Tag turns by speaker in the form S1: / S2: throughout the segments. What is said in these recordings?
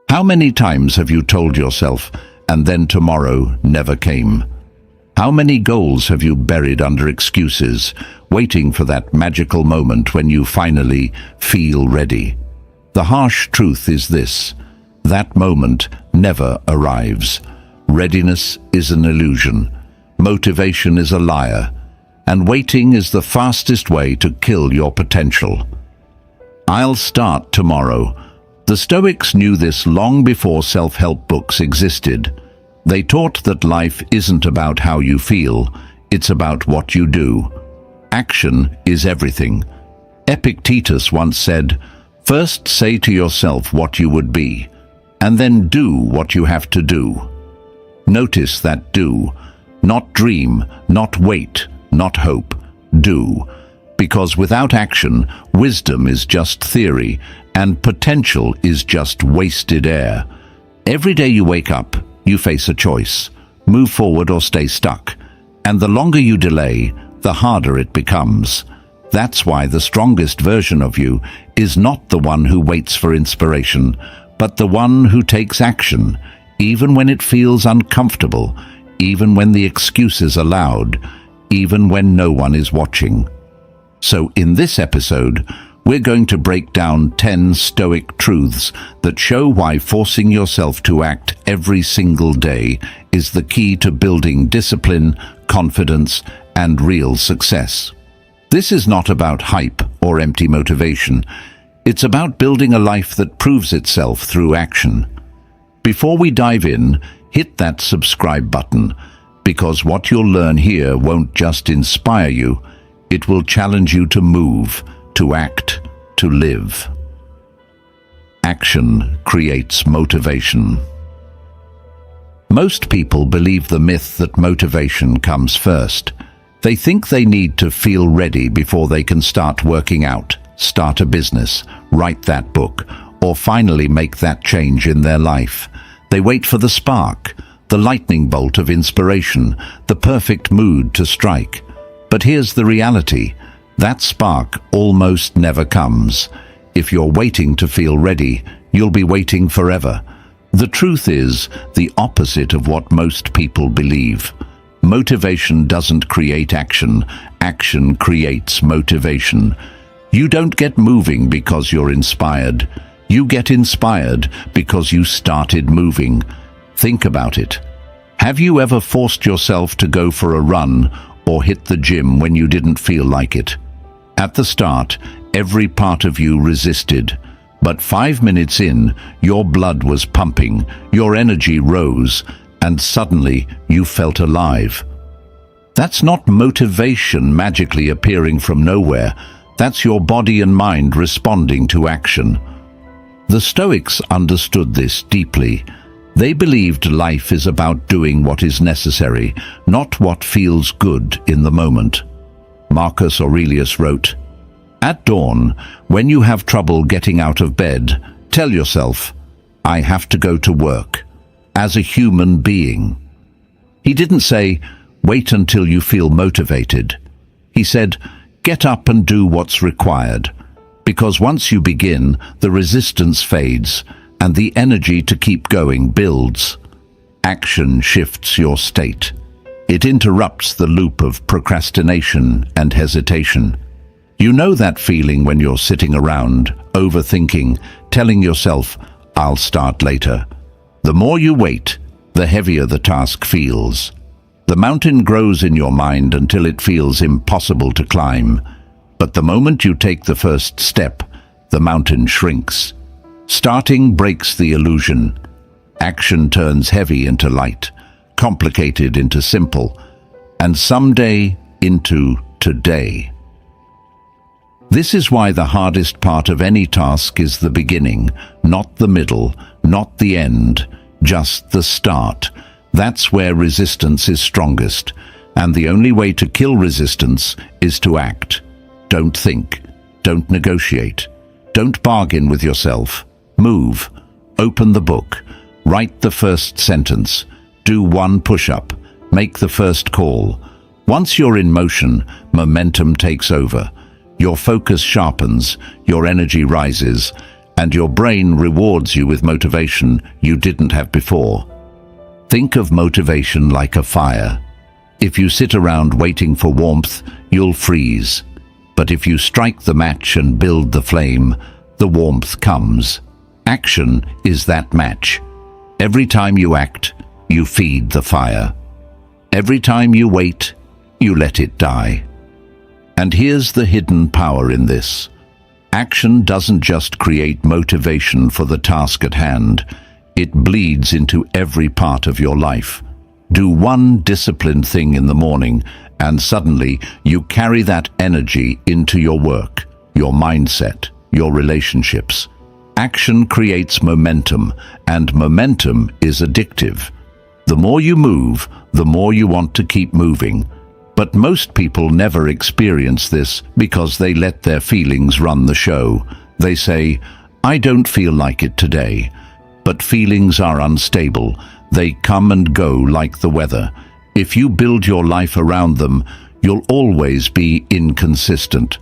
S1: How many times have you told yourself, and then tomorrow never came? How many goals have you buried under excuses, waiting for that magical moment when you finally feel ready? The harsh truth is this: that moment never arrives. Readiness is an illusion, motivation is a liar, and waiting is the fastest way to kill your potential. I'll start tomorrow. The Stoics knew this long before self-help books existed. They taught that life isn't about how you feel, it's about what you do. Action is everything. Epictetus once said, "First say to yourself what you would be, and then do what you have to do." Notice that do, not dream, not wait, not hope, do. Because without action, wisdom is just theory, and potential is just wasted air. Every day you wake up, you face a choice: move forward or stay stuck. And the longer you delay, the harder it becomes. That's why the strongest version of you is not the one who waits for inspiration, but the one who takes action, even when it feels uncomfortable, even when the excuses are loud, even when no one is watching. So in this episode, we're going to break down 10 Stoic truths that show why forcing yourself to act every single day is the key to building discipline, confidence, and real success. This is not about hype or empty motivation. It's about building a life that proves itself through action. Before we dive in, hit that subscribe button, because what you'll learn here won't just inspire you, it will challenge you to move, to act, to live. Action creates motivation. Most people believe the myth that motivation comes first. They think they need to feel ready before they can start working out, start a business, write that book, or finally make that change in their life. They wait for the spark, the lightning bolt of inspiration, the perfect mood to strike. But here's the reality: that spark almost never comes. If you're waiting to feel ready, you'll be waiting forever. The truth is the opposite of what most people believe. Motivation doesn't create action. Action creates motivation. You don't get moving because you're inspired. You get inspired because you started moving. Think about it. Have you ever forced yourself to go for a run or hit the gym when you didn't feel like it? At the start, every part of you resisted. But 5 minutes in, your blood was pumping, your energy rose, and suddenly you felt alive. That's not motivation magically appearing from nowhere. That's your body and mind responding to action. The Stoics understood this deeply. They believed life is about doing what is necessary, not what feels good in the moment. Marcus Aurelius wrote, "At dawn, when you have trouble getting out of bed, tell yourself, 'I have to go to work,' as a human being." He didn't say, "Wait until you feel motivated." He said, "Get up and do what's required," because once you begin, the resistance fades, and the energy to keep going builds. Action shifts your state. It interrupts the loop of procrastination and hesitation. You know that feeling when you're sitting around, overthinking, telling yourself, "I'll start later." The more you wait, the heavier the task feels. The mountain grows in your mind until it feels impossible to climb. But the moment you take the first step, the mountain shrinks. Starting breaks the illusion. Action turns heavy into light, complicated into simple, and someday into today. This is why the hardest part of any task is the beginning, not the middle, not the end, just the start. That's where resistance is strongest, and the only way to kill resistance is to act. Don't think, don't negotiate, don't bargain with yourself. Move, open the book, write the first sentence, do one push-up, make the first call. Once you're in motion, momentum takes over. Your focus sharpens, your energy rises, and your brain rewards you with motivation you didn't have before. Think of motivation like a fire. If you sit around waiting for warmth, you'll freeze. But if you strike the match and build the flame, the warmth comes. Action is that match. Every time you act, you feed the fire. Every time you wait, you let it die. And here's the hidden power in this. Action doesn't just create motivation for the task at hand. It bleeds into every part of your life. Do one disciplined thing in the morning, and suddenly you carry that energy into your work, your mindset, your relationships. Action creates momentum, and momentum is addictive. The more you move, the more you want to keep moving. But most people never experience this because they let their feelings run the show. They say, "I don't feel like it today." But feelings are unstable. They come and go like the weather. If you build your life around them, you'll always be inconsistent.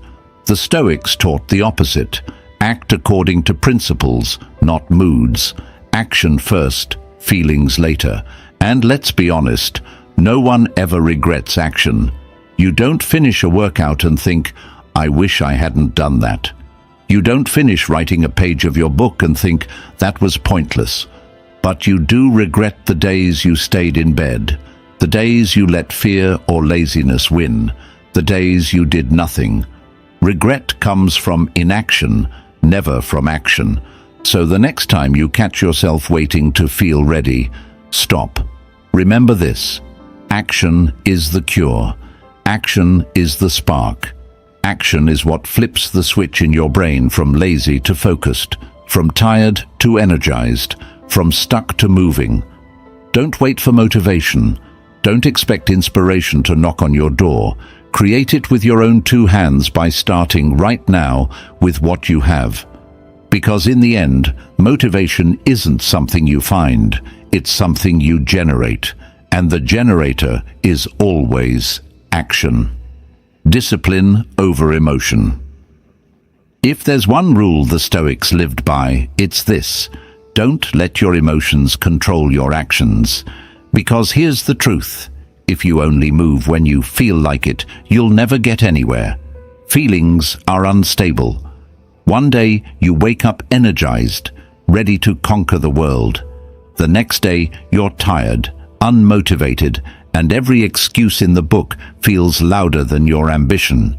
S1: The Stoics taught the opposite. Act according to principles, not moods. Action first, feelings later. And let's be honest, no one ever regrets action. You don't finish a workout and think, "I wish I hadn't done that." You don't finish writing a page of your book and think, "That was pointless." But you do regret the days you stayed in bed, the days you let fear or laziness win, the days you did nothing. Regret comes from inaction, never from action. So the next time you catch yourself waiting to feel ready, stop. Remember this: action is the cure. Action is the spark. Action is what flips the switch in your brain from lazy to focused, from tired to energized, from stuck to moving. Don't wait for motivation. Don't expect inspiration to knock on your door. Create it with your own two hands by starting right now with what you have. Because in the end, motivation isn't something you find, it's something you generate. And the generator is always action. Discipline over emotion. If there's one rule the Stoics lived by, it's this: don't let your emotions control your actions. Because here's the truth: if you only move when you feel like it, you'll never get anywhere. Feelings are unstable. One day you wake up energized, ready to conquer the world. The next day you're tired, unmotivated, and every excuse in the book feels louder than your ambition.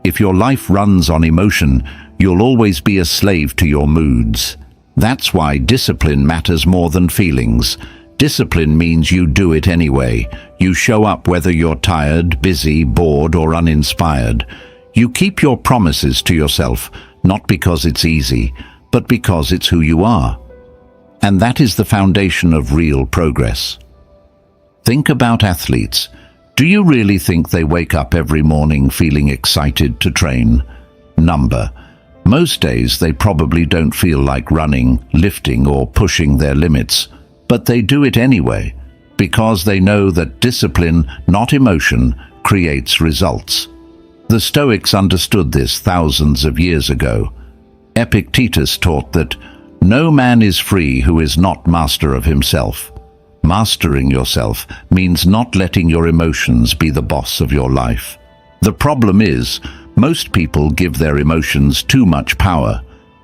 S1: If your life runs on emotion, you'll always be a slave to your moods. That's why discipline matters more than feelings. Discipline means you do it anyway. You show up whether you're tired, busy, bored, or uninspired. You keep your promises to yourself, not because it's easy, but because it's who you are. And that is the foundation of real progress. Think about athletes. Do you really think they wake up every morning feeling excited to train? Most days they probably don't feel like running, lifting, or pushing their limits, but they do it anyway, because they know that discipline, not emotion, creates results. The Stoics understood this thousands of years ago. Epictetus taught that no man is free who is not master of himself. Mastering yourself means not letting your emotions be the boss of your life. The problem is, most people give their emotions too much power.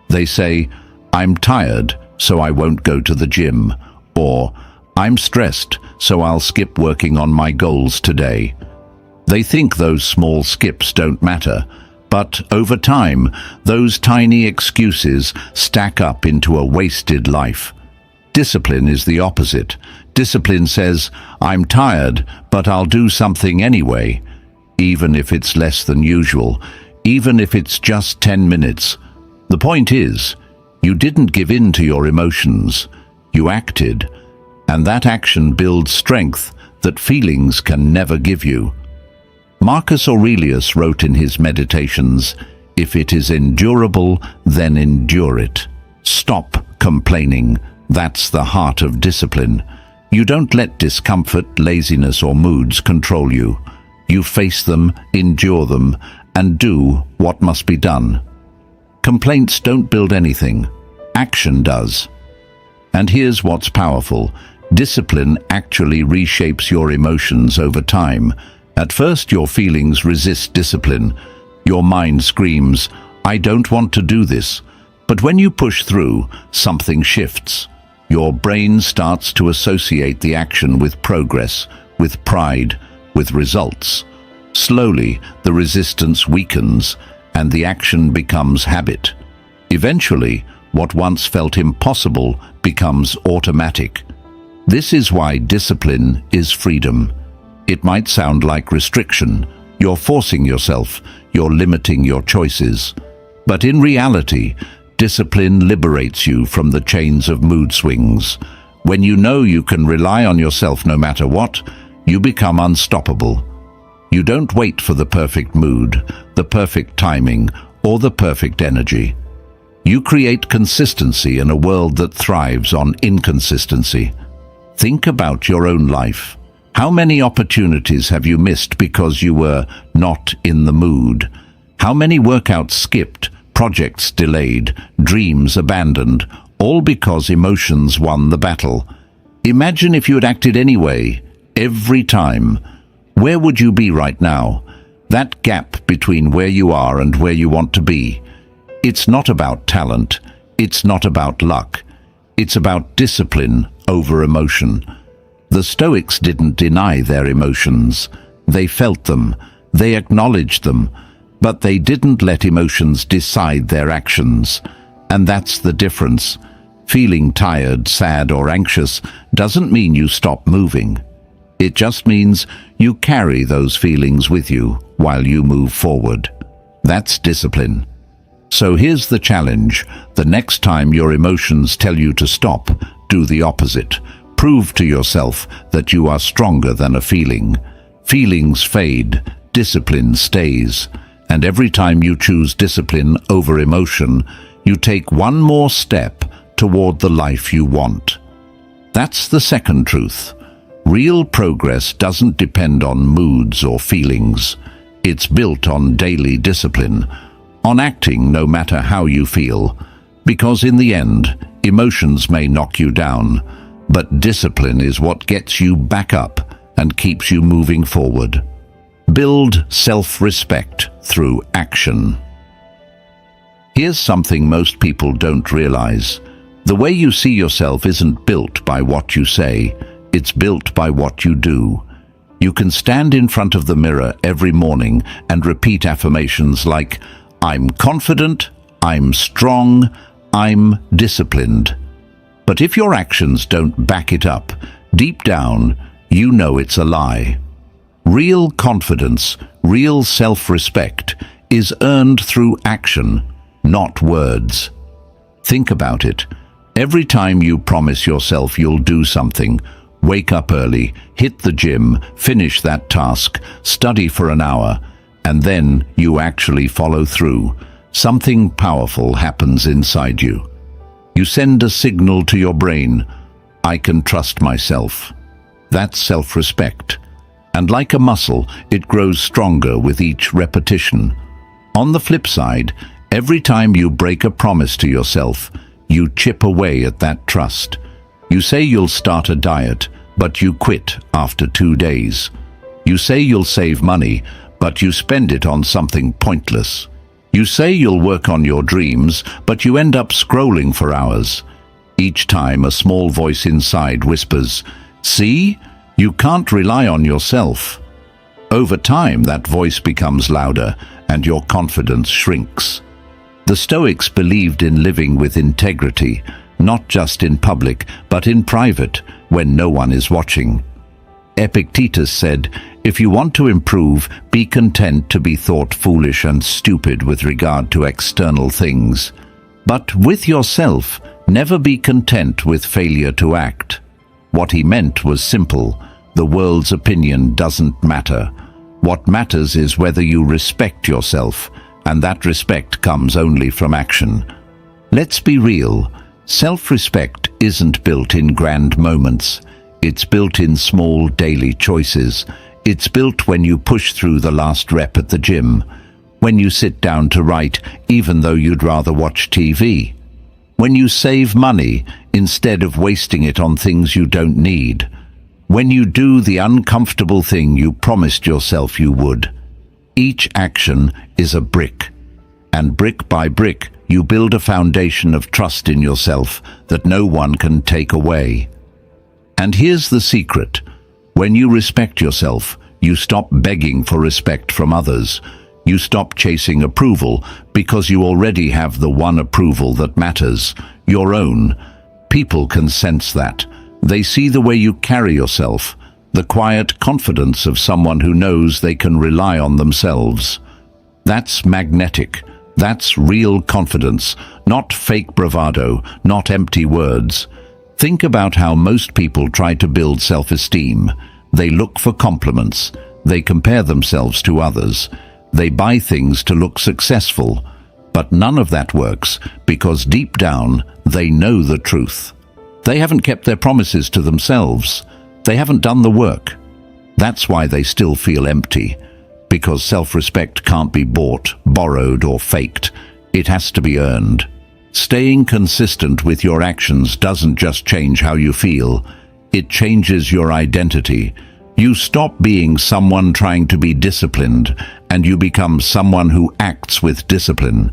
S1: They say, "I'm tired, so I won't go to the gym," or "I'm stressed, so I'll skip working on my goals today." They think those small skips don't matter, but over time, those tiny excuses stack up into a wasted life. Discipline is the opposite. Discipline says, "I'm tired, but I'll do something anyway," even if it's less than usual, even if it's just 10 minutes. The point is, you didn't give in to your emotions. You acted, and that action builds strength that feelings can never give you. Marcus Aurelius wrote in his Meditations, "If it is endurable, then endure it." Stop complaining. That's the heart of discipline. You don't let discomfort, laziness, or moods control you. You face them, endure them, and do what must be done. Complaints don't build anything. Action does. And here's what's powerful. Discipline actually reshapes your emotions over time. At first, your feelings resist discipline. Your mind screams, "I don't want to do this." But when you push through, something shifts. Your brain starts to associate the action with progress, with pride, with results. Slowly, the resistance weakens, and the action becomes habit. Eventually, what once felt impossible becomes automatic. This is why discipline is freedom. It might sound like restriction. You're forcing yourself, you're limiting your choices. But in reality, discipline liberates you from the chains of mood swings. When you know you can rely on yourself no matter what, you become unstoppable. You don't wait for the perfect mood, the perfect timing, or the perfect energy. You create consistency in a world that thrives on inconsistency. Think about your own life. How many opportunities have you missed because you were not in the mood? How many workouts skipped, projects delayed, dreams abandoned, all because emotions won the battle? Imagine if you had acted anyway, every time. Where would you be right now? That gap between where you are and where you want to be. It's not about talent. It's not about luck. It's about discipline over emotion. The Stoics didn't deny their emotions. They felt them. They acknowledged them. But they didn't let emotions decide their actions. And that's the difference. Feeling tired, sad, or anxious doesn't mean you stop moving. It just means you carry those feelings with you while you move forward. That's discipline. So here's the challenge. The next time your emotions tell you to stop, do the opposite. Prove to yourself that you are stronger than a feeling. Feelings fade, discipline stays. And every time you choose discipline over emotion, you take one more step toward the life you want. That's the second truth. Real progress doesn't depend on moods or feelings. It's built on daily discipline, on acting no matter how you feel. Because in the end, emotions may knock you down, but discipline is what gets you back up and keeps you moving forward. Build self-respect through action. Here's something most people don't realize. The way you see yourself isn't built by what you say, it's built by what you do. You can stand in front of the mirror every morning and repeat affirmations like, "I'm confident, I'm strong, I'm disciplined." But if your actions don't back it up, deep down, you know it's a lie. Real confidence, real self-respect is earned through action, not words. Think about it. Every time you promise yourself you'll do something, wake up early, hit the gym, finish that task, study for an hour, and then you actually follow through, something powerful happens inside you. You send a signal to your brain, "I can trust myself." That's self-respect. And like a muscle, it grows stronger with each repetition. On the flip side, every time you break a promise to yourself, you chip away at that trust. You say you'll start a diet, but you quit after 2 days. You say you'll save money, but you spend it on something pointless. You say you'll work on your dreams, but you end up scrolling for hours. Each time a small voice inside whispers, "See? You can't rely on yourself." Over time, that voice becomes louder and your confidence shrinks. The Stoics believed in living with integrity, not just in public, but in private, when no one is watching. Epictetus said, "If you want to improve, be content to be thought foolish and stupid with regard to external things. But with yourself, never be content with failure to act." What he meant was simple. The world's opinion doesn't matter. What matters is whether you respect yourself, and that respect comes only from action. Let's be real. Self-respect isn't built in grand moments. It's built in small daily choices. It's built when you push through the last rep at the gym, When you sit down to write, even though you'd rather watch TV. When you save money instead of wasting it on things you don't need. When you do the uncomfortable thing you promised yourself you would. Each action is a brick, and brick by brick you build a foundation of trust in yourself that no one can take away. And here's the secret. When you respect yourself, you stop begging for respect from others. You stop chasing approval because you already have the one approval that matters, your own. People can sense that. They see the way you carry yourself, the quiet confidence of someone who knows they can rely on themselves. That's magnetic. That's real confidence, not fake bravado, not empty words. Think about how most people try to build self-esteem. They look for compliments. They compare themselves to others. They buy things to look successful. But none of that works because deep down they know the truth. They haven't kept their promises to themselves. They haven't done the work. That's why they still feel empty. Because self-respect can't be bought, borrowed, or faked. It has to be earned. Staying consistent with your actions doesn't just change how you feel. It changes your identity. You stop being someone trying to be disciplined, and you become someone who acts with discipline.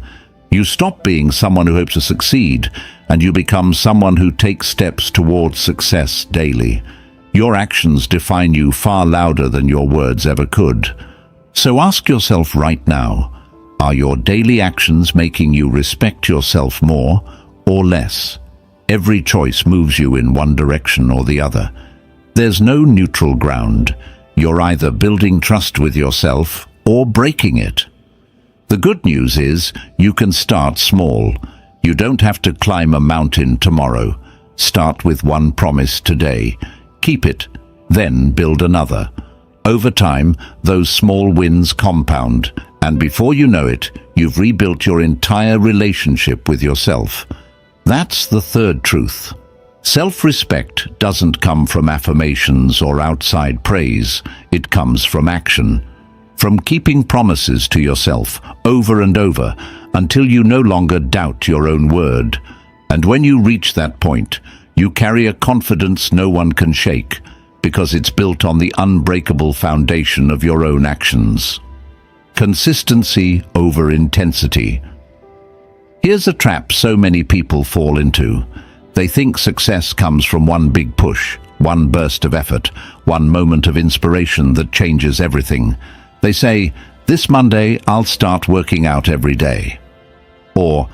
S1: You stop being someone who hopes to succeed, and you become someone who takes steps towards success daily. Your actions define you far louder than your words ever could. So ask yourself right now, are your daily actions making you respect yourself more or less? Every choice moves you in one direction or the other. There's no neutral ground. You're either building trust with yourself or breaking it. The good news is you can start small. You don't have to climb a mountain tomorrow. Start with one promise today. Keep it, then build another. Over time, those small wins compound, and before you know it, you've rebuilt your entire relationship with yourself. That's the third truth. Self-respect doesn't come from affirmations or outside praise. It comes from action. From keeping promises to yourself over and over until you no longer doubt your own word. And when you reach that point, you carry a confidence no one can shake, because it's built on the unbreakable foundation of your own actions. Consistency over intensity. Here's a trap so many people fall into. They think success comes from one big push, one burst of effort, one moment of inspiration that changes everything. They say, this Monday I'll start working out every day. Or,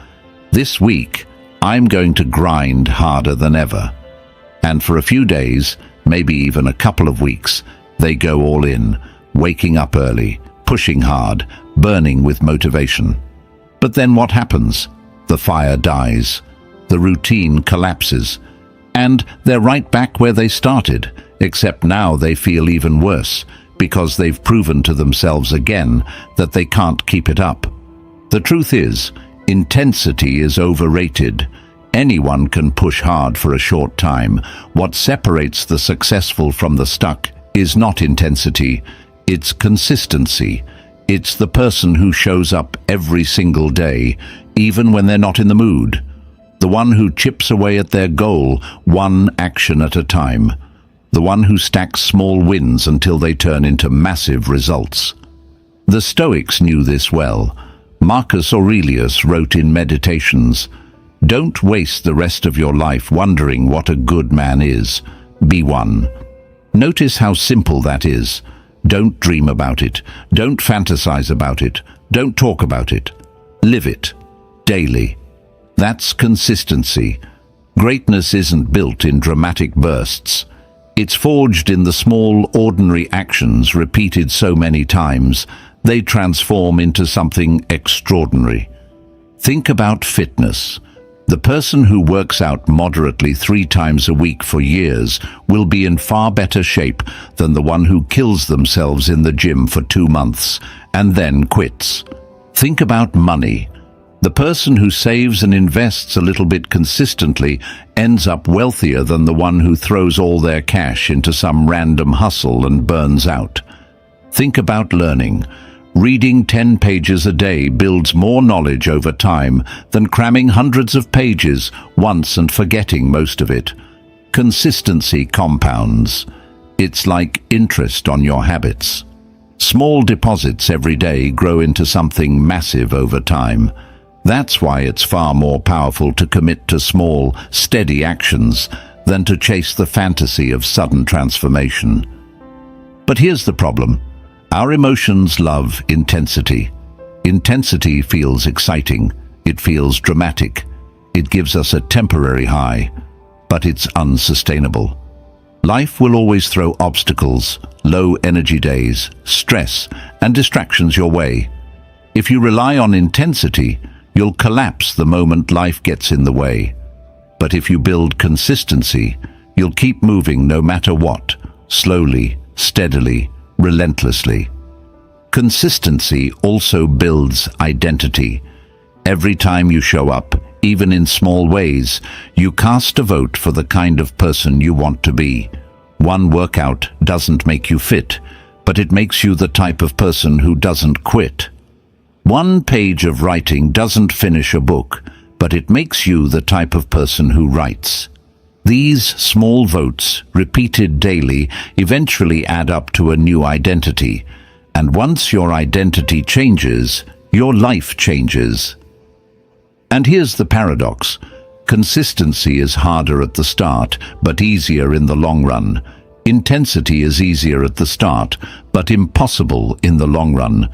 S1: this week I'm going to grind harder than ever. And for a few days, maybe even a couple of weeks, they go all in, waking up early, pushing hard, burning with motivation. But then what happens? The fire dies. The routine collapses. And they're right back where they started, except now they feel even worse, because they've proven to themselves again that they can't keep it up. The truth is, intensity is overrated. Anyone can push hard for a short time. What separates the successful from the stuck is not intensity, it's consistency. It's the person who shows up every single day, even when they're not in the mood. The one who chips away at their goal, one action at a time. The one who stacks small wins until they turn into massive results. The Stoics knew this well. Marcus Aurelius wrote in Meditations, "Don't waste the rest of your life wondering what a good man is. Be one." Notice how simple that is. Don't dream about it. Don't fantasize about it. Don't talk about it. Live it. Daily. That's consistency. Greatness isn't built in dramatic bursts. It's forged in the small, ordinary actions repeated so many times, they transform into something extraordinary. Think about fitness. The person who works out moderately 3 times a week for years will be in far better shape than the one who kills themselves in the gym for 2 months and then quits. Think about money. The person who saves and invests a little bit consistently ends up wealthier than the one who throws all their cash into some random hustle and burns out. Think about learning. Reading 10 pages a day builds more knowledge over time than cramming hundreds of pages once and forgetting most of it. Consistency compounds. It's like interest on your habits. Small deposits every day grow into something massive over time. That's why it's far more powerful to commit to small, steady actions than to chase the fantasy of sudden transformation. But here's the problem. Our emotions love intensity. Intensity feels exciting. It feels dramatic. It gives us a temporary high, but it's unsustainable. Life will always throw obstacles, low energy days, stress, and distractions your way. If you rely on intensity, you'll collapse the moment life gets in the way. But if you build consistency, you'll keep moving no matter what, slowly, steadily, relentlessly. Consistency also builds identity. Every time you show up, even in small ways, you cast a vote for the kind of person you want to be. One workout doesn't make you fit, but it makes you the type of person who doesn't quit. One page of writing doesn't finish a book, but it makes you the type of person who writes. These small votes, repeated daily, eventually add up to a new identity. And once your identity changes, your life changes. And here's the paradox. Consistency is harder at the start, but easier in the long run. Intensity is easier at the start, but impossible in the long run.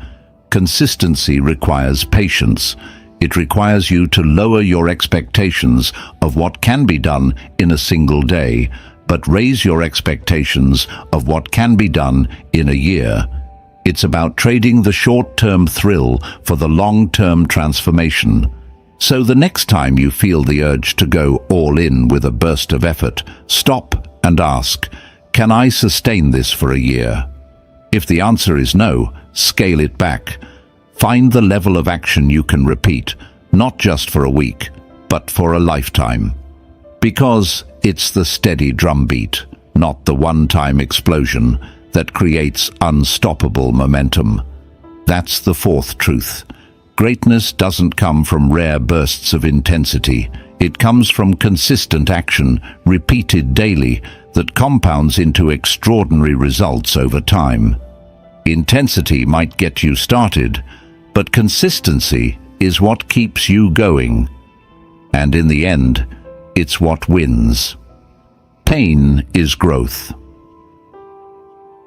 S1: Consistency requires patience. It requires you to lower your expectations of what can be done in a single day, but raise your expectations of what can be done in a year. It's about trading the short-term thrill for the long-term transformation. So the next time you feel the urge to go all in with a burst of effort, stop and ask, can I sustain this for a year? If the answer is no, scale it back. Find the level of action you can repeat, not just for a week, but for a lifetime. Because it's the steady drumbeat, not the one-time explosion, that creates unstoppable momentum. That's the fourth truth. Greatness doesn't come from rare bursts of intensity. It comes from consistent action, repeated daily, that compounds into extraordinary results over time. Intensity might get you started, but consistency is what keeps you going. And in the end, it's what wins. Pain is growth.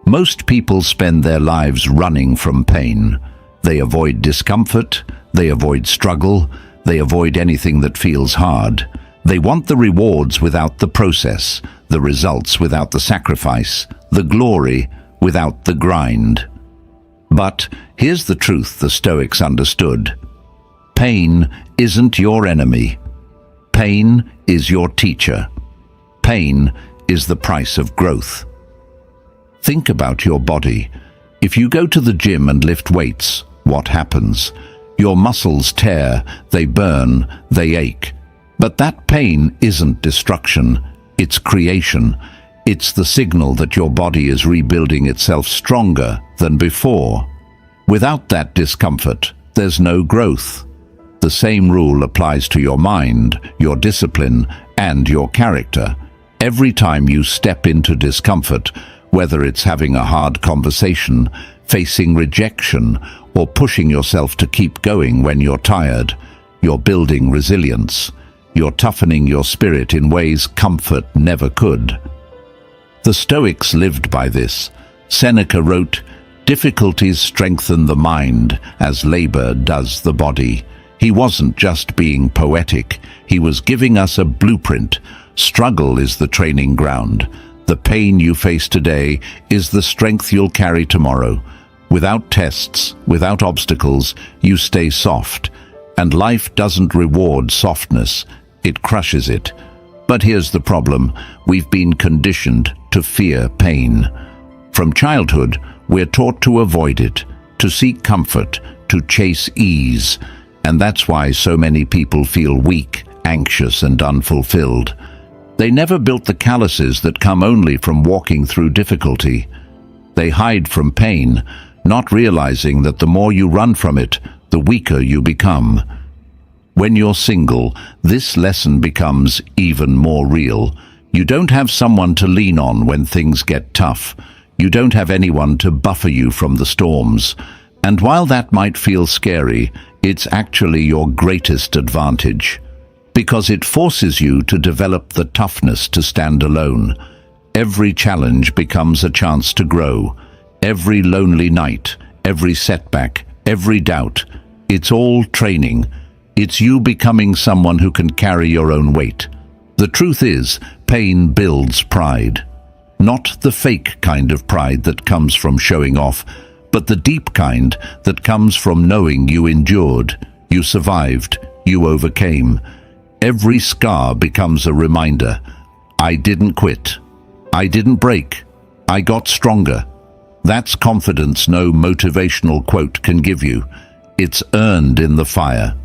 S1: Most people spend their lives running from pain. They avoid discomfort, they avoid struggle, they avoid anything that feels hard. They want the rewards without the process, the results without the sacrifice, the glory without the grind. But here's the truth the Stoics understood. Pain isn't your enemy. Pain is your teacher. Pain is the price of growth. Think about your body. If you go to the gym and lift weights, what happens? Your muscles tear, they burn, they ache. But that pain isn't destruction, it's creation. It's the signal that your body is rebuilding itself stronger than before. Without that discomfort, there's no growth. The same rule applies to your mind, your discipline, and your character. Every time you step into discomfort, whether it's having a hard conversation, facing rejection, or pushing yourself to keep going when you're tired, you're building resilience. You're toughening your spirit in ways comfort never could. The Stoics lived by this. Seneca wrote, "Difficulties strengthen the mind as labor does the body." He wasn't just being poetic, he was giving us a blueprint. Struggle is the training ground. The pain you face today is the strength you'll carry tomorrow. Without tests, without obstacles, you stay soft. And life doesn't reward softness, it crushes it. But here's the problem. We've been conditioned to fear pain. From childhood, we're taught to avoid it, to seek comfort, to chase ease. And that's why so many people feel weak, anxious, and unfulfilled. They never built the calluses that come only from walking through difficulty. They hide from pain, not realizing that the more you run from it, the weaker you become. When you're single, this lesson becomes even more real. You don't have someone to lean on when things get tough. You don't have anyone to buffer you from the storms. And while that might feel scary, it's actually your greatest advantage, because it forces you to develop the toughness to stand alone. Every challenge becomes a chance to grow. Every lonely night, every setback, every doubt, it's all training. It's you becoming someone who can carry your own weight. The truth is, pain builds pride. Not the fake kind of pride that comes from showing off, but the deep kind that comes from knowing you endured, you survived, you overcame. Every scar becomes a reminder. I didn't quit. I didn't break. I got stronger. That's confidence no motivational quote can give you. It's earned in the fire.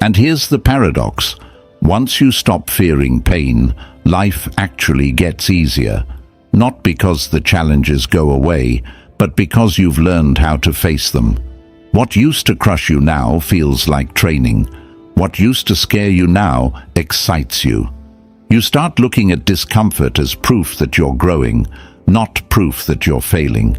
S1: And here's the paradox. Once you stop fearing pain, life actually gets easier. Not because the challenges go away, but because you've learned how to face them. What used to crush you now feels like training. What used to scare you now excites you. You start looking at discomfort as proof that you're growing, not proof that you're failing.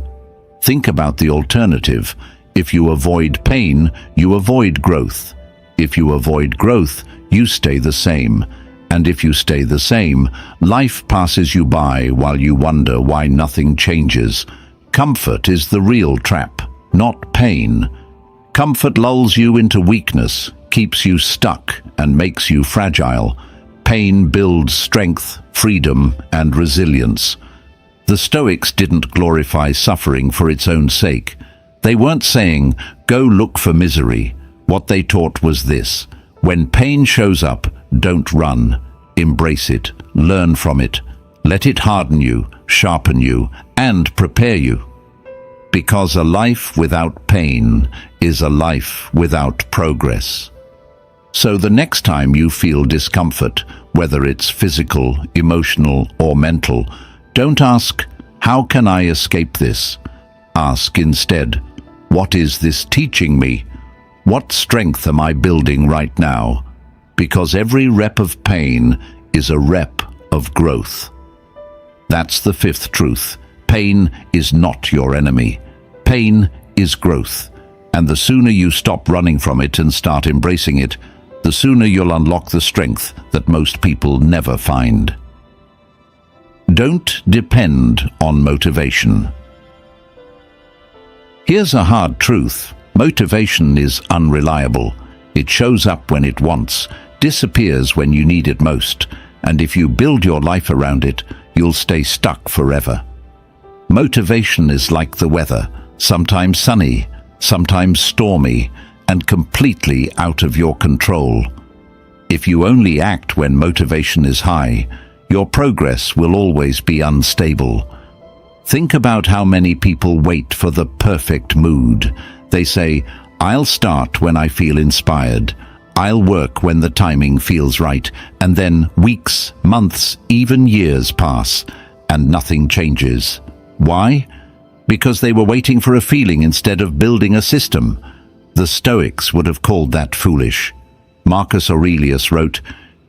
S1: Think about the alternative. If you avoid pain, you avoid growth. If you avoid growth, you stay the same. And if you stay the same, life passes you by while you wonder why nothing changes. Comfort is the real trap, not pain. Comfort lulls you into weakness, keeps you stuck, and makes you fragile. Pain builds strength, freedom, and resilience. The Stoics didn't glorify suffering for its own sake. They weren't saying, go look for misery. What they taught was this: when pain shows up, don't run. Embrace it, learn from it. Let it harden you, sharpen you, and prepare you. Because a life without pain is a life without progress. So the next time you feel discomfort, whether it's physical, emotional, or mental, don't ask, how can I escape this? Ask instead, what is this teaching me? What strength am I building right now? Because every rep of pain is a rep of growth. That's the fifth truth. Pain is not your enemy. Pain is growth. And the sooner you stop running from it and start embracing it, the sooner you'll unlock the strength that most people never find. Don't depend on motivation. Here's a hard truth. Motivation is unreliable. It shows up when it wants, disappears when you need it most, and if you build your life around it, you'll stay stuck forever. Motivation is like the weather, sometimes sunny, sometimes stormy, and completely out of your control. If you only act when motivation is high, your progress will always be unstable. Think about how many people wait for the perfect mood. They say, I'll start when I feel inspired. I'll work when the timing feels right. And then weeks, months, even years pass, and nothing changes. Why? Because they were waiting for a feeling instead of building a system. The Stoics would have called that foolish. Marcus Aurelius wrote,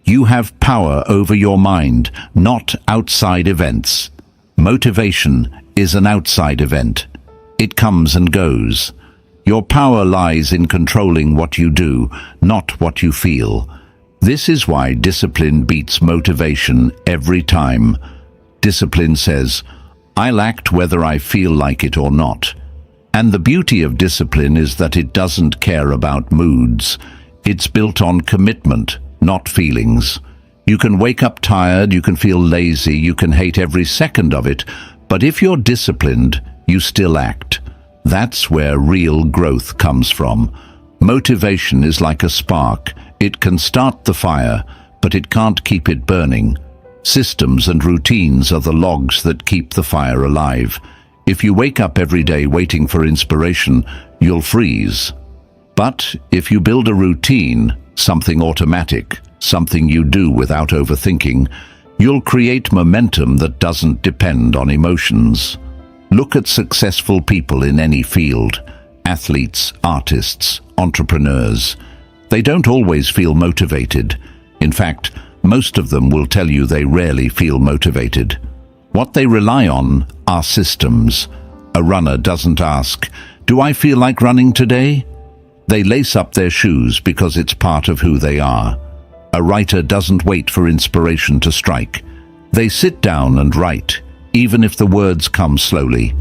S1: "You have power over your mind, not outside events." Motivation is an outside event. It comes and goes. Your power lies in controlling what you do, not what you feel. This is why discipline beats motivation every time. Discipline says, I'll act whether I feel like it or not. And the beauty of discipline is that it doesn't care about moods. It's built on commitment, not feelings. You can wake up tired, you can feel lazy, you can hate every second of it, but if you're disciplined, you still act. That's where real growth comes from. Motivation is like a spark. It can start the fire, but it can't keep it burning. Systems and routines are the logs that keep the fire alive. If you wake up every day waiting for inspiration, you'll freeze. But if you build a routine, something automatic, something you do without overthinking, you'll create momentum that doesn't depend on emotions. Look at successful people in any field: athletes, artists, entrepreneurs. They don't always feel motivated. In fact, most of them will tell you they rarely feel motivated. What they rely on are systems. A runner doesn't ask, "Do I feel like running today?" They lace up their shoes because it's part of who they are. A writer doesn't wait for inspiration to strike. They sit down and write, even if the words come slowly.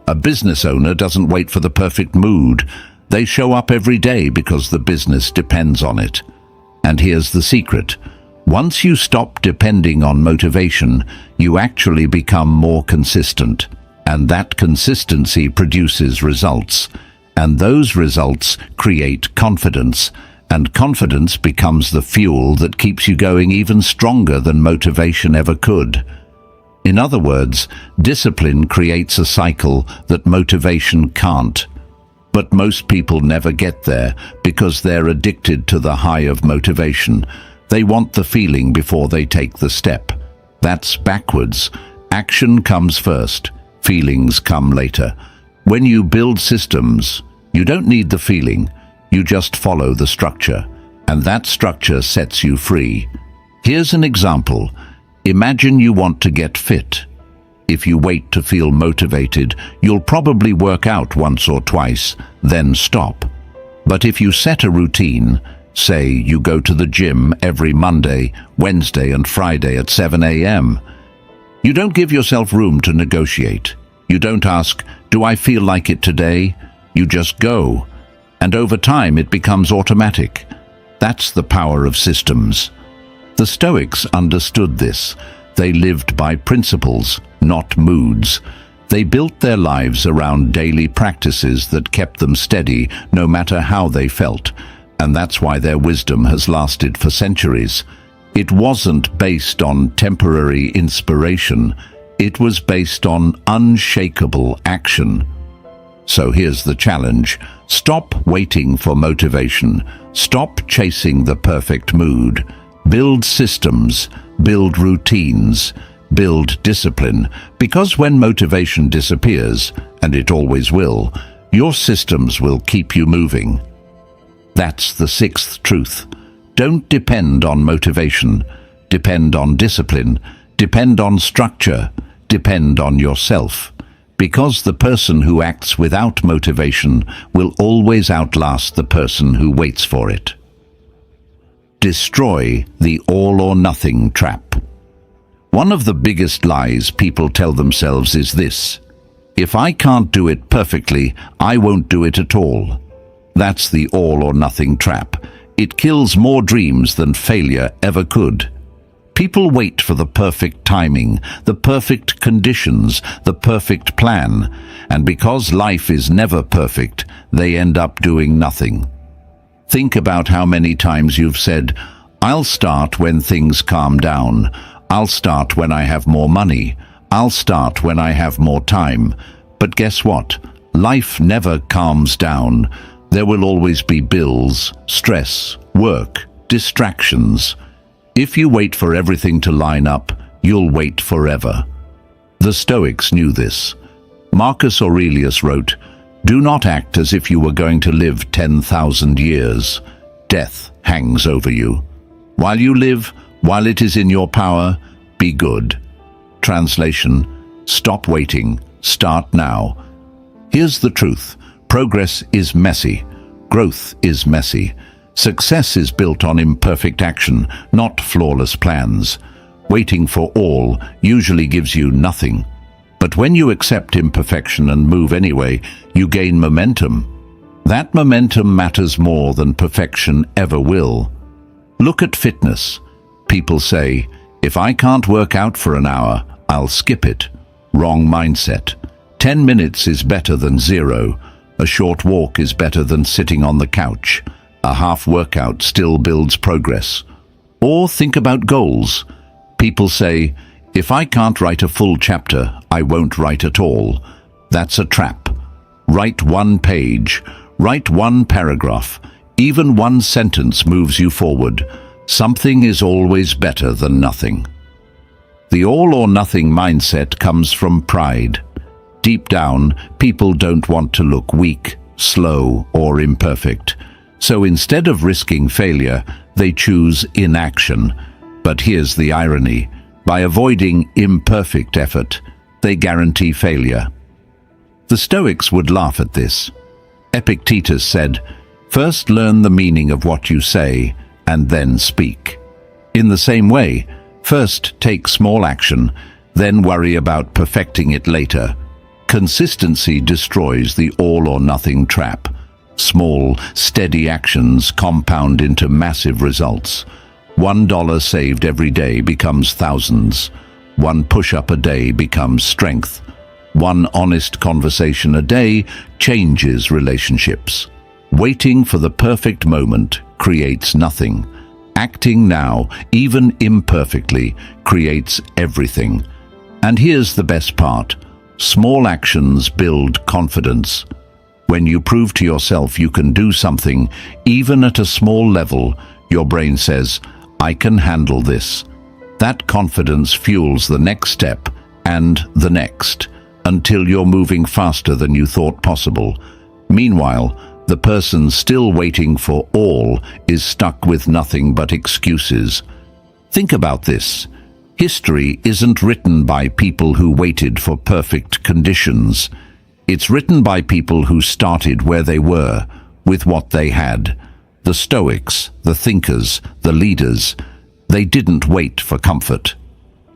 S1: A business owner doesn't wait for the perfect mood. They show up every day because the business depends on it. And here's the secret. Once you stop depending on motivation, you actually become more consistent. And that consistency produces results. And those results create confidence. And confidence becomes the fuel that keeps you going even stronger than motivation ever could. In other words, discipline creates a cycle that motivation can't. But most people never get there because they're addicted to the high of motivation. They want the feeling before they take the step. That's backwards. Action comes first. Feelings come later. When you build systems, you don't need the feeling. You just follow the structure. And that structure sets you free. Here's an example. Imagine you want to get fit. If you wait to feel motivated, you'll probably work out once or twice, then stop. But if you set a routine, say you go to the gym every Monday, Wednesday and Friday at 7 a.m., you don't give yourself room to negotiate. You don't ask, "Do I feel like it today?" You just go. And over time it becomes automatic. That's the power of systems. The Stoics understood this. They lived by principles, not moods. They built their lives around daily practices that kept them steady no matter how they felt. And that's why their wisdom has lasted for centuries. It wasn't based on temporary inspiration. It was based on unshakable action. So here's the challenge. Stop waiting for motivation. Stop chasing the perfect mood. Build systems, build routines, build discipline. Because when motivation disappears, and it always will, your systems will keep you moving. That's the sixth truth. Don't depend on motivation. Depend on discipline. Depend on structure. Depend on yourself. Because the person who acts without motivation will always outlast the person who waits for it. Destroy the all-or-nothing trap. One of the biggest lies people tell themselves is this: if I can't do it perfectly, I won't do it at all. That's the all-or-nothing trap. It kills more dreams than failure ever could. People wait for the perfect timing, the perfect conditions, the perfect plan, and because life is never perfect, they end up doing nothing. Think about how many times you've said, "I'll start when things calm down. I'll start when I have more money. I'll start when I have more time." But guess what? Life never calms down. There will always be bills, stress, work, distractions. If you wait for everything to line up, you'll wait forever. The Stoics knew this. Marcus Aurelius wrote, "Do not act as if you were going to live 10,000 years. Death hangs over you. While you live, while it is in your power, be good." Translation: stop waiting, start now. Here's the truth. Progress is messy. Growth is messy. Success is built on imperfect action, not flawless plans. Waiting for all usually gives you nothing. But when you accept imperfection and move anyway, you gain momentum. That momentum matters more than perfection ever will. Look at fitness. People say, "If I can't work out for an hour, I'll skip it." Wrong mindset. 10 minutes is better than 0. A short walk is better than sitting on the couch. A half workout still builds progress. Or think about goals. People say, "If I can't write a full chapter, I won't write at all." That's a trap. Write one page. Write one paragraph. Even one sentence moves you forward. Something is always better than nothing. The all-or-nothing mindset comes from pride. Deep down, people don't want to look weak, slow, or imperfect. So instead of risking failure, they choose inaction. But here's the irony. By avoiding imperfect effort, they guarantee failure. The Stoics would laugh at this. Epictetus said, "First learn the meaning of what you say, and then speak." In the same way, first take small action, then worry about perfecting it later. Consistency destroys the all-or-nothing trap. Small, steady actions compound into massive results. $1 saved every day becomes thousands. One push-up a day becomes strength. One honest conversation a day changes relationships. Waiting for the perfect moment creates nothing. Acting now, even imperfectly, creates everything. And here's the best part. Small actions build confidence. When you prove to yourself you can do something, even at a small level, your brain says, "I can handle this." That confidence fuels the next step and the next, until you're moving faster than you thought possible. Meanwhile, the person still waiting for all is stuck with nothing but excuses. Think about this. History isn't written by people who waited for perfect conditions. It's written by people who started where they were, with what they had. The Stoics, the thinkers, the leaders, they didn't wait for comfort.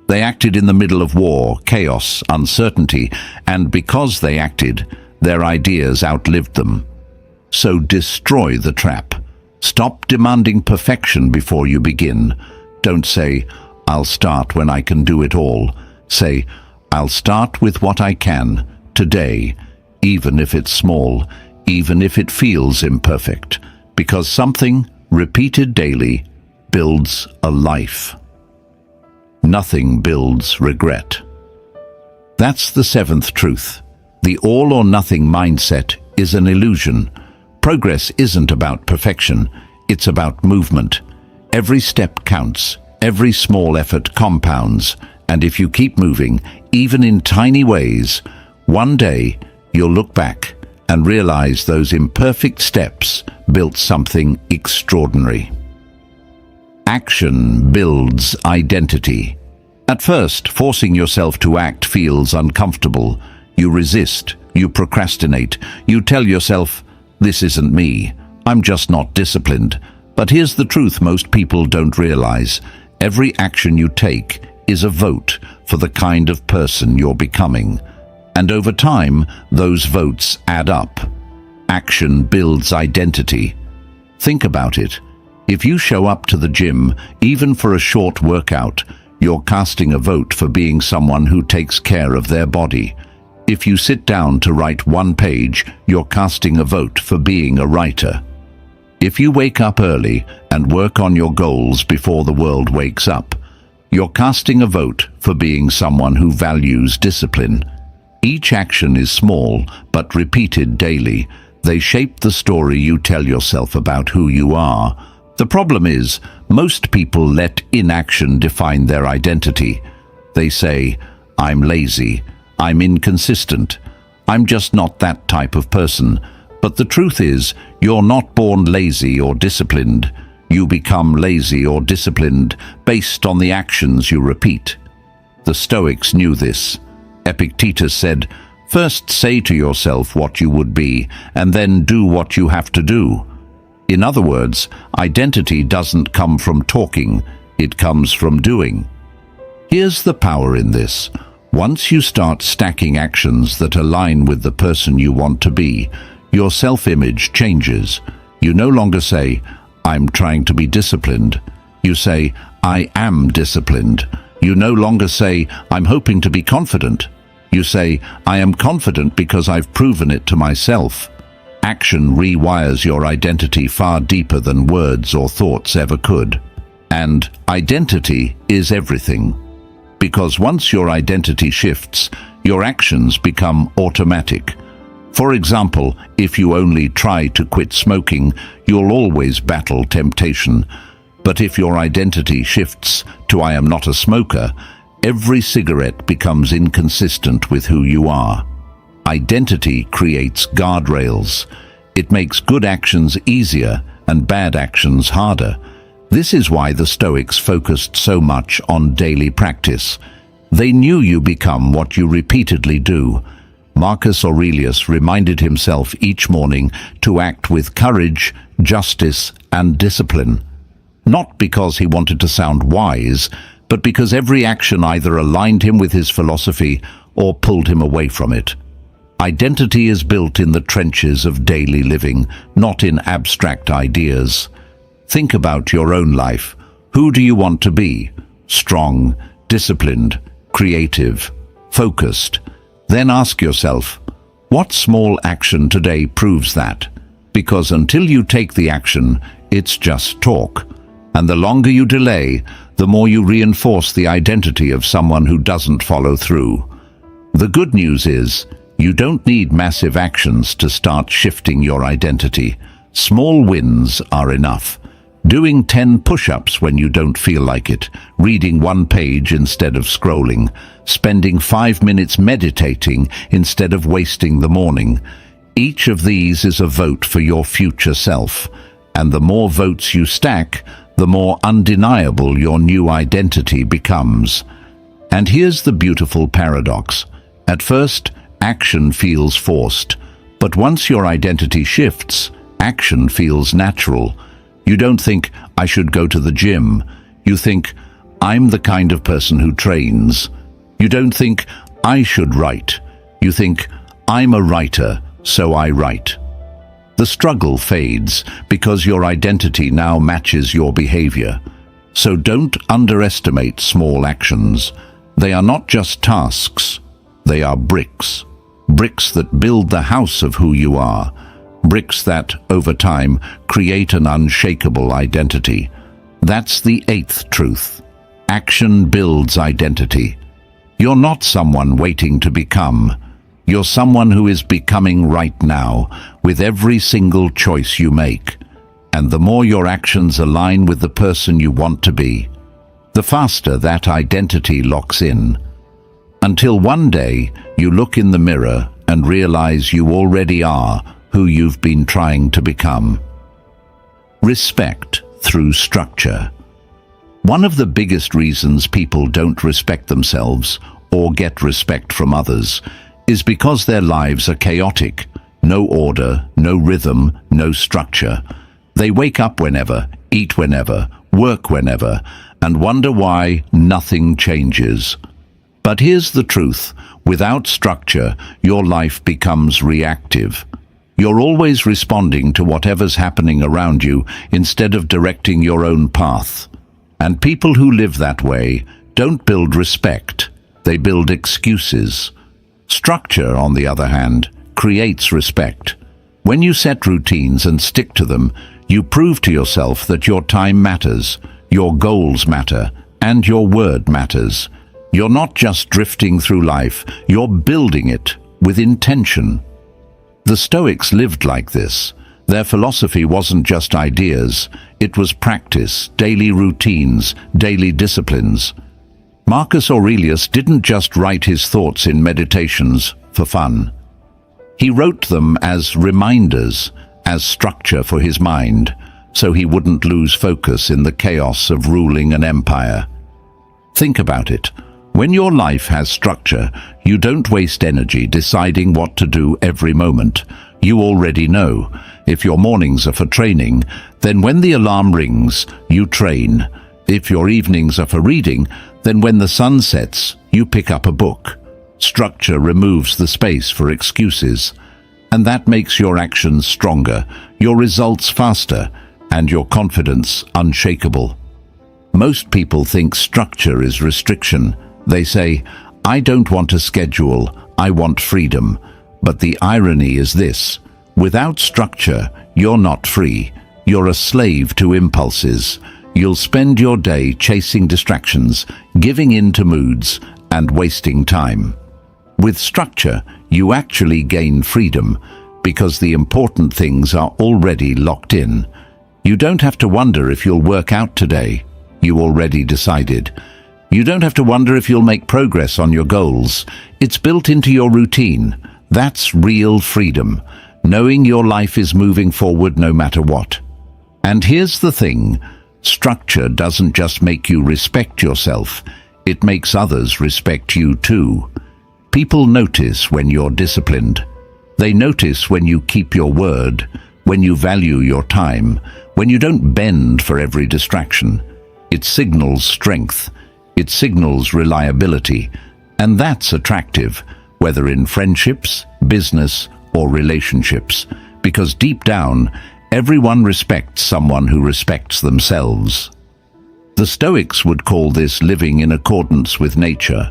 S1: They acted in the middle of war, chaos, uncertainty, and because they acted, their ideas outlived them. So destroy the trap. Stop demanding perfection before you begin. Don't say, "I'll start when I can do it all." Say, "I'll start with what I can, today," even if it's small, even if it feels imperfect, because something, repeated daily, builds a life. Nothing builds regret. That's the seventh truth. The all-or-nothing mindset is an illusion. Progress isn't about perfection, it's about movement. Every step counts, every small effort compounds, and if you keep moving, even in tiny ways, one day you'll look back and realize those imperfect steps built something extraordinary. Action builds identity. At first, forcing yourself to act feels uncomfortable. You resist, you procrastinate, you tell yourself, "This isn't me, I'm just not disciplined." But here's the truth most people don't realize. Every action you take is a vote for the kind of person you're becoming. And over time, those votes add up. Action builds identity. Think about it. If you show up to the gym, even for a short workout, you're casting a vote for being someone who takes care of their body. If you sit down to write one page, you're casting a vote for being a writer. If you wake up early and work on your goals before the world wakes up, you're casting a vote for being someone who values discipline. Each action is small, but repeated daily. They shape the story you tell yourself about who you are. The problem is, most people let inaction define their identity. They say, "I'm lazy, I'm inconsistent, I'm just not that type of person." But the truth is, you're not born lazy or disciplined. You become lazy or disciplined based on the actions you repeat. The Stoics knew this. Epictetus said, "First say to yourself what you would be, and then do what you have to do." In other words, identity doesn't come from talking, it comes from doing. Here's the power in this. Once you start stacking actions that align with the person you want to be, your self-image changes. You no longer say, "I'm trying to be disciplined." You say, "I am disciplined." You no longer say, "I'm hoping to be confident." You say, "I am confident because I've proven it to myself." Action rewires your identity far deeper than words or thoughts ever could. And identity is everything. Because once your identity shifts, your actions become automatic. For example, if you only try to quit smoking, you'll always battle temptation. But if your identity shifts to "I am not a smoker," every cigarette becomes inconsistent with who you are. Identity creates guardrails. It makes good actions easier and bad actions harder. This is why the Stoics focused so much on daily practice. They knew you become what you repeatedly do. Marcus Aurelius reminded himself each morning to act with courage, justice, and discipline. Not because he wanted to sound wise, but because every action either aligned him with his philosophy or pulled him away from it. Identity is built in the trenches of daily living, not in abstract ideas. Think about your own life. Who do you want to be? Strong, disciplined, creative, focused. Then ask yourself, what small action today proves that? Because until you take the action, it's just talk. And the longer you delay, the more you reinforce the identity of someone who doesn't follow through. The good news is, you don't need massive actions to start shifting your identity. Small wins are enough. Doing 10 push-ups when you don't feel like it, reading 1 page instead of scrolling, spending 5 minutes meditating instead of wasting the morning. Each of these is a vote for your future self, and the more votes you stack, the more undeniable your new identity becomes. And here's the beautiful paradox. At first, action feels forced, but once your identity shifts, action feels natural. You don't think, I should go to the gym. You think, I'm the kind of person who trains. You don't think, I should write. You think, I'm a writer, so I write. The struggle fades because your identity now matches your behavior. So don't underestimate small actions. They are not just tasks. They are bricks. Bricks that build the house of who you are. Bricks that, over time, create an unshakable identity. That's the 8th truth. Action builds identity. You're not someone waiting to become. You're someone who is becoming right now, with every single choice you make. And the more your actions align with the person you want to be, the faster that identity locks in. Until one day, you look in the mirror and realize you already are who you've been trying to become. Respect through structure. One of the biggest reasons people don't respect themselves or get respect from others is because their lives are chaotic. No order, no rhythm, no structure. They wake up whenever, eat whenever, work whenever, and wonder why nothing changes. But here's the truth. Without structure, your life becomes reactive. You're always responding to whatever's happening around you instead of directing your own path. And people who live that way don't build respect. They build excuses. Structure, on the other hand, creates respect. When you set routines and stick to them, you prove to yourself that your time matters, your goals matter, and your word matters. You're not just drifting through life, you're building it with intention. The Stoics lived like this. Their philosophy wasn't just ideas, it was practice, daily routines, daily disciplines. Marcus Aurelius didn't just write his thoughts in meditations for fun. He wrote them as reminders, as structure for his mind, so he wouldn't lose focus in the chaos of ruling an empire. Think about it. When your life has structure, you don't waste energy deciding what to do every moment. You already know. If your mornings are for training, then when the alarm rings, you train. If your evenings are for reading, then when the sun sets, you pick up a book. Structure removes the space for excuses. And that makes your actions stronger, your results faster, and your confidence unshakable. Most people think structure is restriction. They say, I don't want a schedule, I want freedom. But the irony is this: without structure, you're not free. You're a slave to impulses. You'll spend your day chasing distractions, giving in to moods, and wasting time. With structure, you actually gain freedom, because the important things are already locked in. You don't have to wonder if you'll work out today. You already decided. You don't have to wonder if you'll make progress on your goals. It's built into your routine. That's real freedom, knowing your life is moving forward no matter what. And here's the thing, structure doesn't just make you respect yourself, it makes others respect you too. People notice when you're disciplined. They notice when you keep your word, when you value your time, when you don't bend for every distraction. It signals strength, it signals reliability, and that's attractive, whether in friendships, business, or relationships, because deep down, everyone respects someone who respects themselves. The Stoics would call this living in accordance with nature.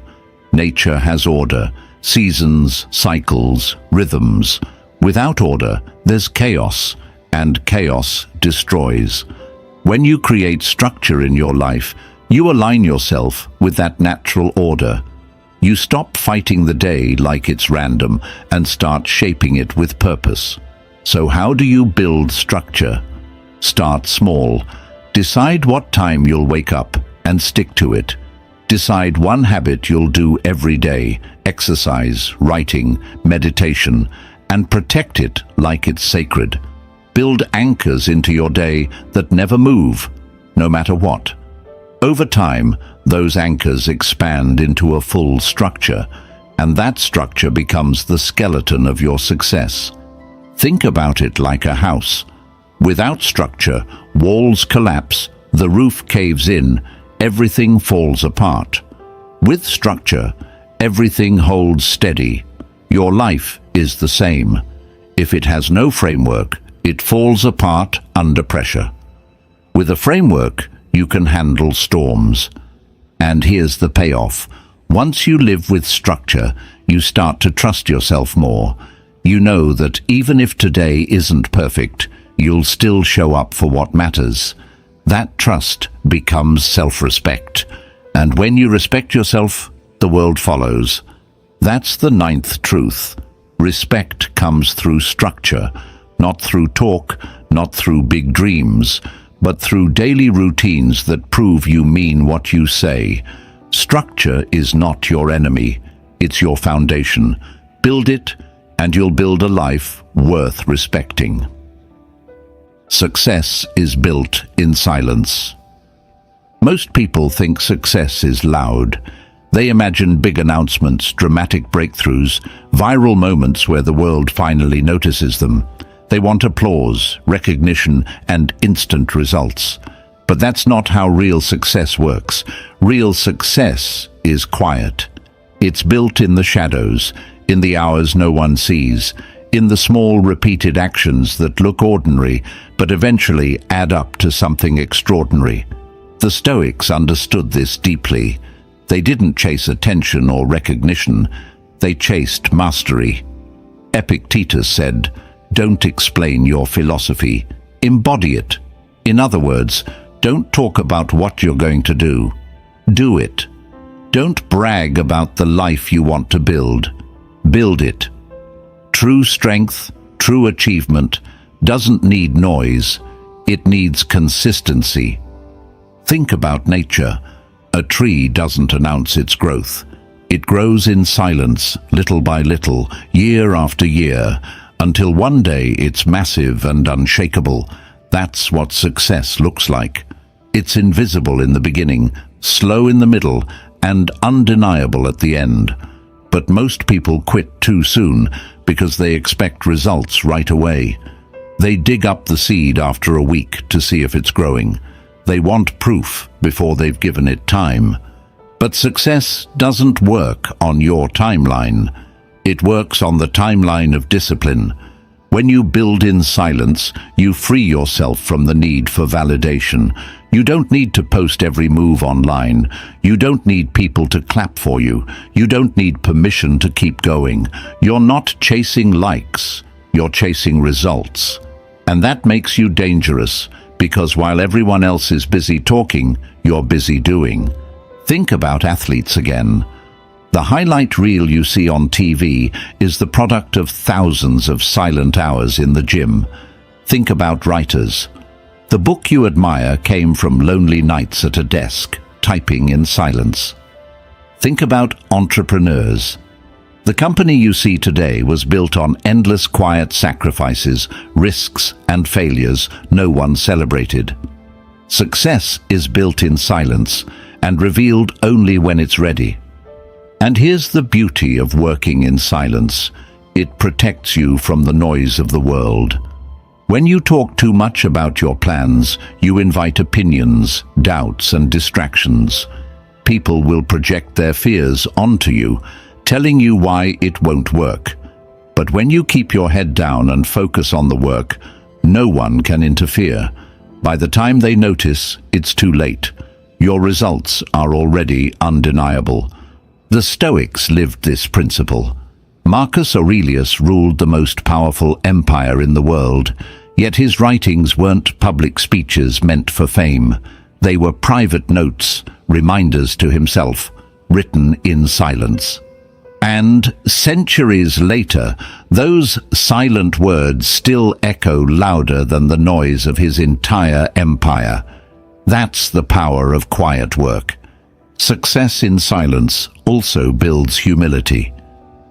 S1: Nature has order, seasons, cycles, rhythms. Without order, there's chaos, and chaos destroys. When you create structure in your life, you align yourself with that natural order. You stop fighting the day like it's random and start shaping it with purpose. So how do you build structure? Start small. Decide what time you'll wake up and stick to it. Decide one habit you'll do every day, exercise, writing, meditation, and protect it like it's sacred. Build anchors into your day that never move, no matter what. Over time, those anchors expand into a full structure, and that structure becomes the skeleton of your success. Think about it like a house. Without structure, walls collapse, the roof caves in, everything falls apart. With structure, everything holds steady. Your life is the same. If it has no framework, it falls apart under pressure. With a framework, you can handle storms. And here's the payoff. Once you live with structure, you start to trust yourself more. You know that even if today isn't perfect, you'll still show up for what matters. That trust becomes self-respect. And when you respect yourself, the world follows. That's the ninth truth. Respect comes through structure, not through talk, not through big dreams, but through daily routines that prove you mean what you say. Structure is not your enemy, it's your foundation. Build it, and you'll build a life worth respecting. Success is built in silence. Most people think success is loud. They imagine big announcements, dramatic breakthroughs, viral moments where the world finally notices them. They want applause, recognition, and instant results. But that's not how real success works. Real success is quiet. It's built in the shadows, in the hours no one sees, in the small repeated actions that look ordinary but eventually add up to something extraordinary. The Stoics understood this deeply. They didn't chase attention or recognition, they chased mastery. Epictetus said, "Don't explain your philosophy, embody it." In other words, don't talk about what you're going to do. Do it. Don't brag about the life you want to build. Build it. True strength, true achievement, doesn't need noise. It needs consistency. Think about nature. A tree doesn't announce its growth. It grows in silence, little by little, year after year, until one day it's massive and unshakable. That's what success looks like. It's invisible in the beginning, slow in the middle, and undeniable at the end. But most people quit too soon because they expect results right away. They dig up the seed after a week to see if it's growing. They want proof before they've given it time. But success doesn't work on your timeline. It works on the timeline of discipline. When you build in silence, you free yourself from the need for validation. You don't need to post every move online. You don't need people to clap for you. You don't need permission to keep going. You're not chasing likes. You're chasing results. And that makes you dangerous, because while everyone else is busy talking, you're busy doing. Think about athletes again. The highlight reel you see on TV is the product of thousands of silent hours in the gym. Think about writers. The book you admire came from lonely nights at a desk, typing in silence. Think about entrepreneurs. The company you see today was built on endless quiet sacrifices, risks, and failures no one celebrated. Success is built in silence and revealed only when it's ready. And here's the beauty of working in silence. It protects you from the noise of the world. When you talk too much about your plans, you invite opinions, doubts, and distractions. People will project their fears onto you, telling you why it won't work. But when you keep your head down and focus on the work, no one can interfere. By the time they notice, it's too late. Your results are already undeniable. The Stoics lived this principle. Marcus Aurelius ruled the most powerful empire in the world, yet his writings weren't public speeches meant for fame. They were private notes, reminders to himself, written in silence. And centuries later, those silent words still echo louder than the noise of his entire empire. That's the power of quiet work. Success in silence also builds humility.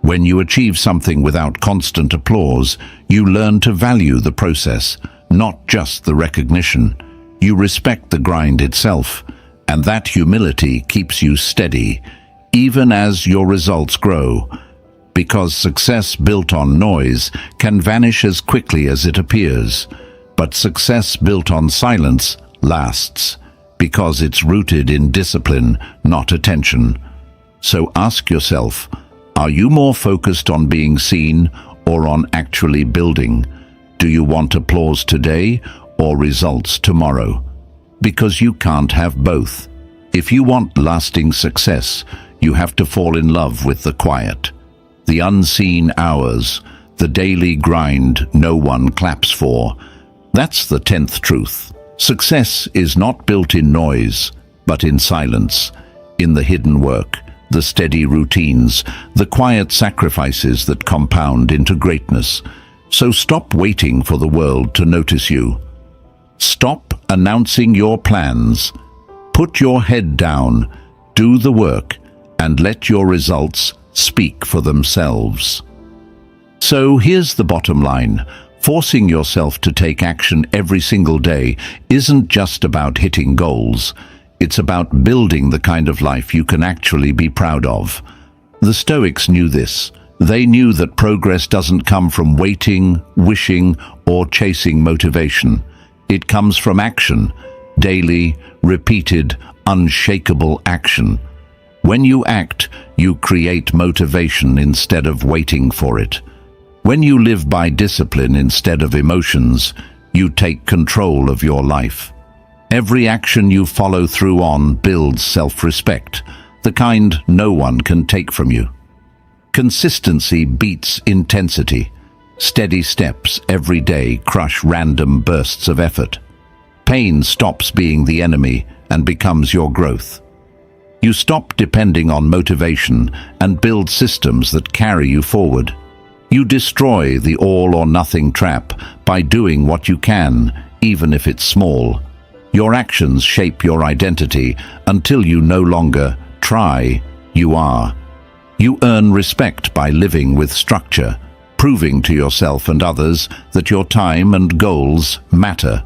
S1: When you achieve something without constant applause, you learn to value the process, not just the recognition. You respect the grind itself, and that humility keeps you steady, even as your results grow, because success built on noise can vanish as quickly as it appears, but success built on silence lasts, because it's rooted in discipline, not attention. So ask yourself, are you more focused on being seen or on actually building? Do you want applause today or results tomorrow? Because you can't have both. If you want lasting success, you have to fall in love with the quiet, the unseen hours, the daily grind no one claps for. That's the 10th truth. Success is not built in noise, but in silence, in the hidden work, the steady routines, the quiet sacrifices that compound into greatness. So stop waiting for the world to notice you. Stop announcing your plans. Put your head down, do the work, and let your results speak for themselves. So here's the bottom line. Forcing yourself to take action every single day isn't just about hitting goals. It's about building the kind of life you can actually be proud of. The Stoics knew this. They knew that progress doesn't come from waiting, wishing, or chasing motivation. It comes from action, daily, repeated, unshakable action. When you act, you create motivation instead of waiting for it. When you live by discipline instead of emotions, you take control of your life. Every action you follow through on builds self-respect, the kind no one can take from you. Consistency beats intensity. Steady steps every day crush random bursts of effort. Pain stops being the enemy and becomes your growth. You stop depending on motivation and build systems that carry you forward. You destroy the all-or-nothing trap by doing what you can, even if it's small. Your actions shape your identity until you no longer try, you are. You earn respect by living with structure, proving to yourself and others that your time and goals matter.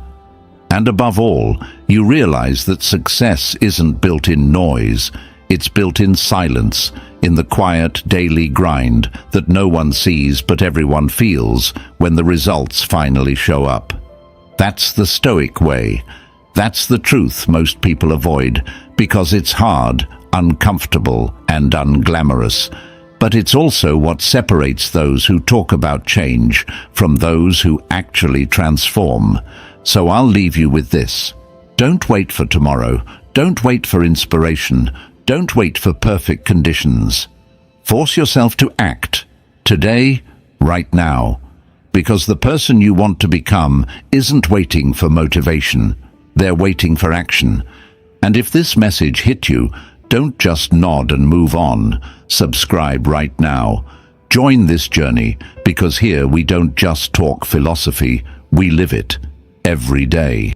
S1: And above all, you realize that success isn't built in noise, it's built in silence, in the quiet daily grind that no one sees but everyone feels when the results finally show up. That's the Stoic way. That's the truth most people avoid because it's hard, uncomfortable, and unglamorous. But it's also what separates those who talk about change from those who actually transform. So I'll leave you with this. Don't wait for tomorrow. Don't wait for inspiration. Don't wait for perfect conditions. Force yourself to act today, right now, because the person you want to become isn't waiting for motivation. They're waiting for action. And if this message hit you, don't just nod and move on. Subscribe right now. Join this journey, because here we don't just talk philosophy, we live it every day.